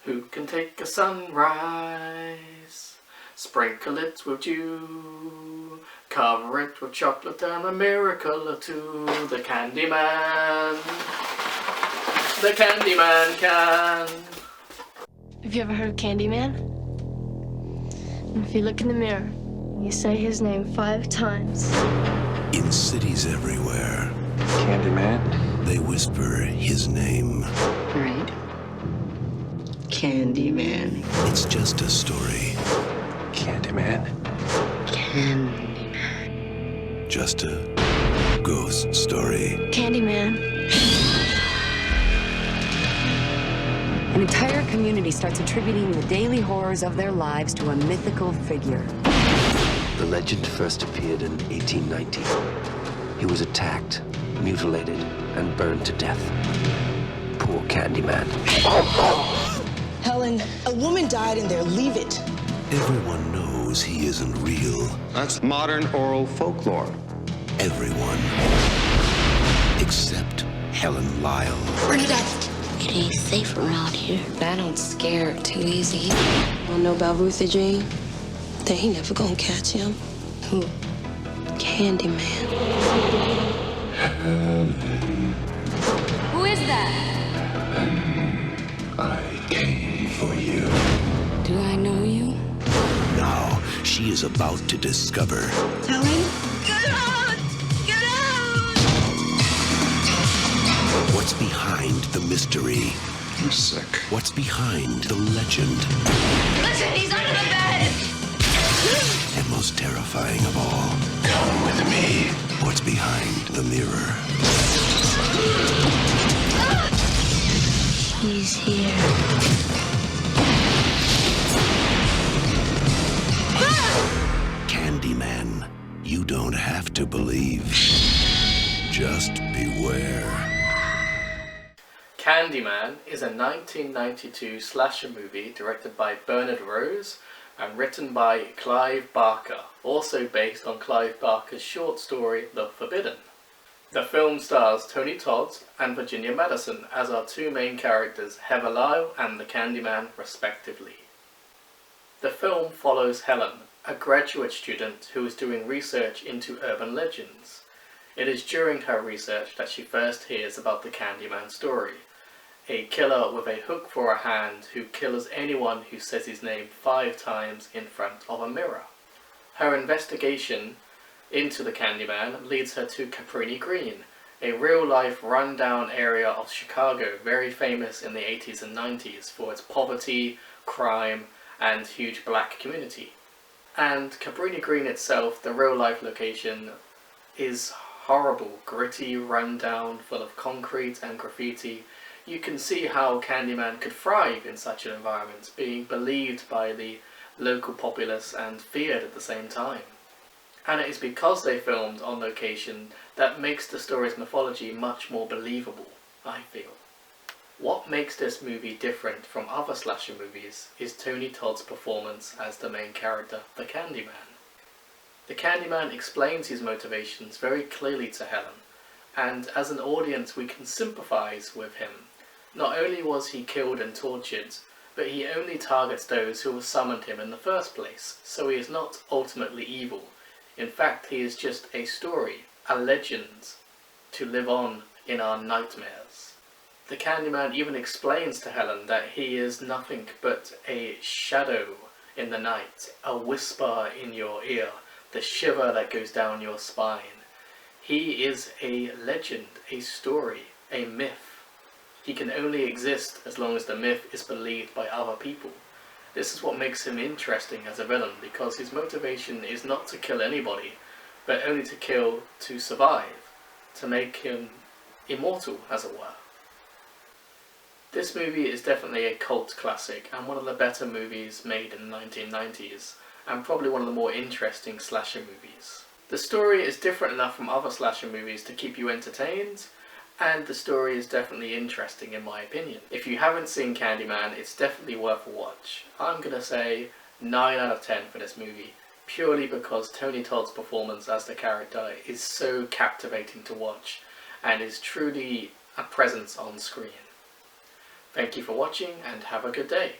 Who can take a sunrise, sprinkle it with dew, cover it with chocolate and a miracle or two? The Candyman. The Candyman can. Have you ever heard of Candyman? If you look in the mirror, you say his name 5 times. In cities everywhere, Candyman. they whisper his name. Right. Candyman. It's just a story. Candyman. Candyman. Just a ghost story. Candyman. An entire community starts attributing the daily horrors of their lives to a mythical figure. The legend first appeared in 1890. He was attacked, mutilated, and burned to death. Poor Candyman. Helen, a woman died in there. Leave it. Everyone knows he isn't real. That's modern oral folklore. Everyone. Except Helen Lyle. Bring it up. It ain't safe around here. I don't scare too easy. Wanna know about Ruthie Jean? They ain't never gonna catch him. Who? Candyman. Who is that? I came for you. Do I know you? Now she is about to discover Helen? Get out! Get out! what's behind the mystery. I'm sick. What's behind the legend. Listen, he's under the bed! And most terrifying of all, Come with me. what's behind the mirror. He's here. Candyman. You don't have to believe. Just beware. Candyman is a 1992 slasher movie directed by Bernard Rose and written by Clive Barker, also based on Clive Barker's short story The Forbidden. The film stars Tony Todd and Virginia Madison as our 2 main characters, Heather Lyle and the Candyman, respectively. The film follows Helen, a graduate student who is doing research into urban legends. It is during her research that she first hears about the Candyman story, a killer with a hook for a hand who kills anyone who says his name 5 times in front of a mirror. Her investigation into the Candyman leads her to Cabrini Green, a real-life run-down area of Chicago very famous in the 80s and 90s for its poverty, crime, and huge black community. And Cabrini Green itself, the real-life location, is horrible, gritty, run-down, full of concrete and graffiti. You can see how Candyman could thrive in such an environment, being believed by the local populace and feared at the same time. And it is because they filmed on location that makes the story's mythology much more believable, I feel. What makes this movie different from other slasher movies is Tony Todd's performance as the main character, the Candyman. The Candyman explains his motivations very clearly to Helen, and as an audience we can sympathise with him. Not only was he killed and tortured, but he only targets those who have summoned him in the first place, so he is not ultimately evil. In fact, he is just a story, a legend, to live on in our nightmares. The Candyman even explains to Helen that he is nothing but a shadow in the night, a whisper in your ear, the shiver that goes down your spine. He is a legend, a story, a myth. He can only exist as long as the myth is believed by other people. This is what makes him interesting as a villain, because his motivation is not to kill anybody, but only to kill to survive, to make him immortal, as it were. This movie is definitely a cult classic, and one of the better movies made in the 1990s, and probably one of the more interesting slasher movies. The story is different enough from other slasher movies to keep you entertained, and the story is definitely interesting in my opinion. If you haven't seen Candyman, it's definitely worth a watch. I'm gonna say 9 out of 10 for this movie, purely because Tony Todd's performance as the character is so captivating to watch, and is truly a presence on screen. Thank you for watching and have a good day.